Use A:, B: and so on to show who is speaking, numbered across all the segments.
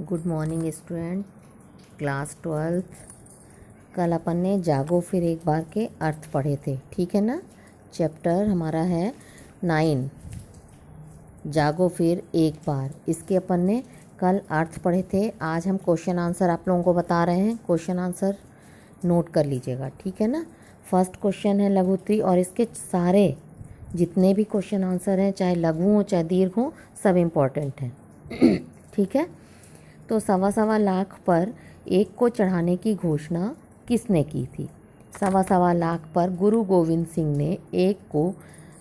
A: Good morning student, class 12। कल अपन ने जागो फिर एक बार के अर्थ पढ़े थे, ठीक है ना। चैप्टर हमारा है 9, जागो फिर एक बार। इसके अपन ने कल अर्थ पढ़े थे। आज हम क्वेश्चन आंसर आप लोगों को बता रहे हैं। क्वेश्चन आंसर नोट कर लीजिएगा, ठीक है ना। फर्स्ट क्वेश्चन है लघुत्री, और इसके सारे जितने भी क्वेश्चन आंसर हैं, चाहे लघु हो चाहे दीर्घ हो, सब इम्पॉर्टेंट हैं ठीक है। तो 1.25 लाख पर एक को चढ़ाने की घोषणा किसने की थी? 1.25 लाख पर गुरु गोविंद सिंह ने एक को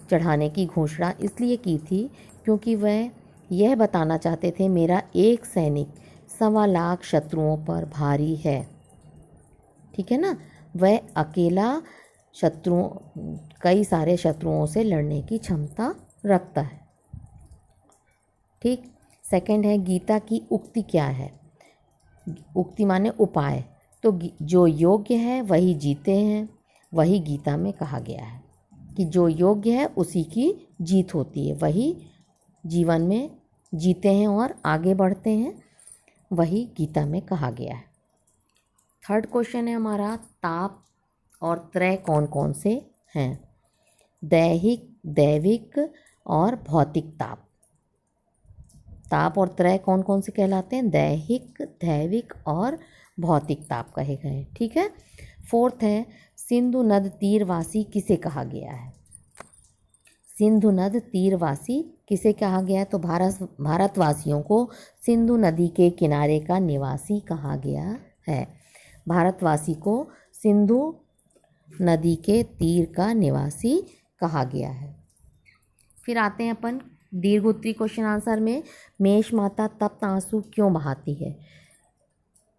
A: चढ़ाने की घोषणा इसलिए की थी क्योंकि वह यह बताना चाहते थे, मेरा एक सैनिक 1.25 लाख शत्रुओं पर भारी है, ठीक है ना। वह अकेला कई सारे शत्रुओं से लड़ने की क्षमता रखता है, ठीक। सेकंड है, गीता की उक्ति क्या है? उक्ति माने उपाय। तो जो योग्य है वही जीते हैं, वही गीता में कहा गया है कि जो योग्य है उसी की जीत होती है, वही जीवन में जीते हैं और आगे बढ़ते हैं, वही गीता में कहा गया है। थर्ड क्वेश्चन है हमारा, ताप और त्रय कौन कौन से हैं? दैहिक, दैविक और भौतिक ताप। ताप और त्रय कौन कौन से कहलाते हैं? दैहिक, दैविक और भौतिक ताप कहे गए, ठीक है। फोर्थ है, सिंधु नद तीरवासी किसे कहा गया है? सिंधु नद तीरवासी किसे कहा गया है? तो भारतवासियों को सिंधु नदी के किनारे का निवासी कहा गया है। भारतवासी को सिंधु नदी के तीर का निवासी कहा गया है। फिर आते हैं अपन दीर्घ उत्तरी क्वेश्चन आंसर में। मेष माता तप्त आंसू क्यों बहाती है?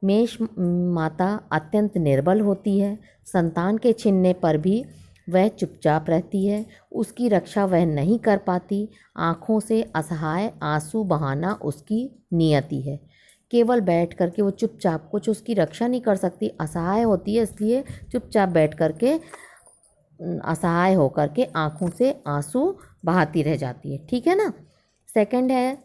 A: मेष माता अत्यंत निर्बल होती है, संतान के छीनने पर भी वह चुपचाप रहती है, उसकी रक्षा वह नहीं कर पाती, आँखों से असहाय आंसू बहाना उसकी नियति है। केवल बैठ करके वो चुपचाप, कुछ उसकी रक्षा नहीं कर सकती, असहाय होती है, इसलिए चुपचाप बैठ करके असहाय होकर के आँखों से आंसू बहाती रह जाती है, ठीक है ना। सेकंड है,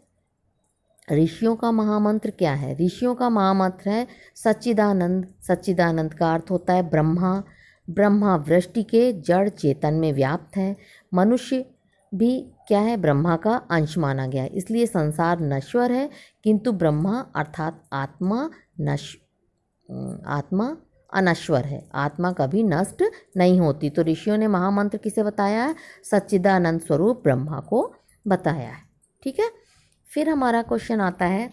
A: ऋषियों का महामंत्र क्या है? ऋषियों का महामंत्र है सच्चिदानंद। सच्चिदानंद का अर्थ होता है ब्रह्मा। ब्रह्मा वृष्टि के जड़ चेतन में व्याप्त है। मनुष्य भी क्या है? ब्रह्मा का अंश माना गया है, इसलिए संसार नश्वर है, किंतु ब्रह्मा अर्थात आत्मा अनश्वर है, आत्मा कभी नष्ट नहीं होती। तो ऋषियों ने महामंत्र किसे बताया है? सच्चिदानंद स्वरूप ब्रह्मा को बताया है, ठीक है। फिर हमारा क्वेश्चन आता है,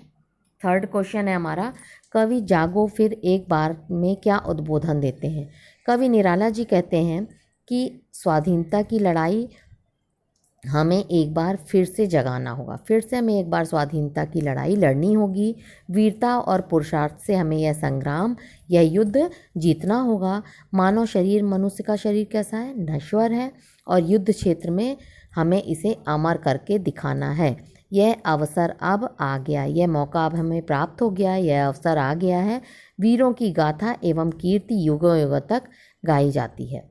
A: थर्ड क्वेश्चन है हमारा, कवि जागो फिर एक बार में क्या उद्बोधन देते हैं? कवि निराला जी कहते हैं कि स्वाधीनता की लड़ाई हमें एक बार फिर से जगाना होगा, फिर से हमें एक बार स्वाधीनता की लड़ाई लड़नी होगी। वीरता और पुरुषार्थ से हमें यह संग्राम, यह युद्ध जीतना होगा। मानव शरीर, मनुष्य का शरीर कैसा है? नश्वर है, और युद्ध क्षेत्र में हमें इसे अमर करके दिखाना है। यह अवसर अब आ गया, यह मौका अब हमें प्राप्त हो गया, यह अवसर आ गया है। वीरों की गाथा एवं कीर्ति युगों युगों तक गाई जाती है,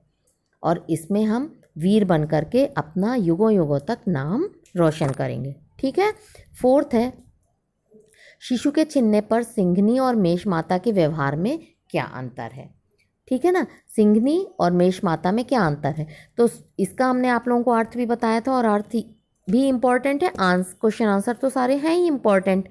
A: और इसमें हम वीर बन करके अपना युगों युगों तक नाम रोशन करेंगे, ठीक है। फोर्थ है, शिशु के छीनने पर सिंघनी और मेष माता के व्यवहार में क्या अंतर है? ठीक है ना, सिंघनी और मेष माता में क्या अंतर है? तो इसका हमने आप लोगों को अर्थ भी बताया था, और अर्थ भी इम्पॉर्टेंट है। क्वेश्चन आंसर तो सारे हैं ही इम्पॉर्टेंट।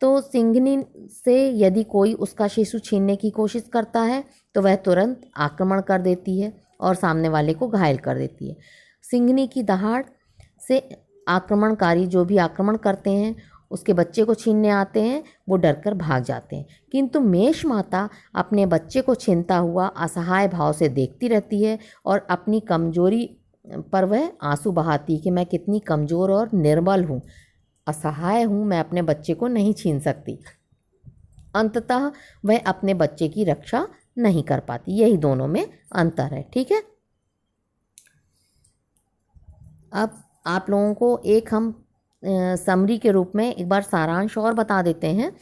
A: तो सिंघनी से यदि कोई उसका शिशु छीनने की कोशिश करता है तो वह तुरंत आक्रमण कर देती है और सामने वाले को घायल कर देती है। सिंघनी की दहाड़ से आक्रमणकारी जो भी आक्रमण करते हैं, उसके बच्चे को छीनने आते हैं, वो डरकर भाग जाते हैं। किंतु मेष माता अपने बच्चे को छीनता हुआ असहाय भाव से देखती रहती है, और अपनी कमजोरी पर वह आंसू बहाती कि मैं कितनी कमज़ोर और निर्बल हूँ, असहाय हूँ, मैं अपने बच्चे को नहीं छीन सकती। अंततः वह अपने बच्चे की रक्षा नहीं कर पाती। यही दोनों में अंतर है, ठीक है। अब आप लोगों को एक हम समरी के रूप में एक बार सारांश और बता देते हैं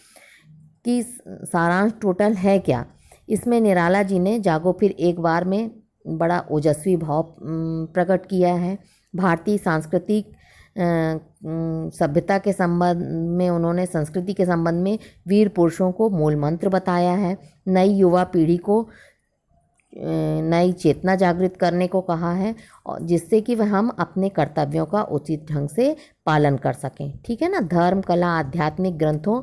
A: कि सारांश टोटल है क्या। इसमें निराला जी ने जागो फिर एक बार में बड़ा ओजस्वी भाव प्रकट किया है। भारतीय सांस्कृतिक सभ्यता के संबंध में, उन्होंने संस्कृति के संबंध में वीर पुरुषों को मूल मंत्र बताया है। नई युवा पीढ़ी को नई चेतना जागृत करने को कहा है, और जिससे कि वह हम अपने कर्तव्यों का उचित ढंग से पालन कर सकें। ठीक है ना। धर्म, कला, आध्यात्मिक ग्रंथों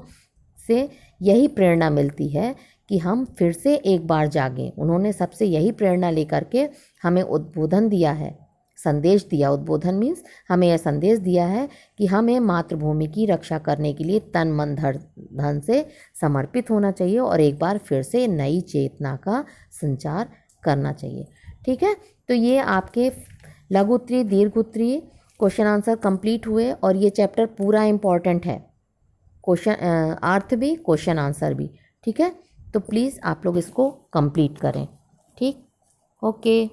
A: से यही प्रेरणा मिलती है कि हम फिर से एक बार जागें। उन्होंने सबसे यही प्रेरणा लेकर के हमें उद्बोधन दिया है, संदेश दिया। उद्बोधन मीन्स हमें यह संदेश दिया है कि हमें मातृभूमि की रक्षा करने के लिए तन मन धन से समर्पित होना चाहिए और एक बार फिर से नई चेतना का संचार करना चाहिए। ठीक है। तो ये आपके लघु उत्तरीय, दीर्घ उत्तरीय क्वेश्चन आंसर कंप्लीट हुए और ये चैप्टर पूरा इम्पॉर्टेंट है। क्वेश्चन अर्थ भी, क्वेश्चन आंसर भी। ठीक है। तो प्लीज़ आप लोग इसको कंप्लीट करें। ठीक। ओके।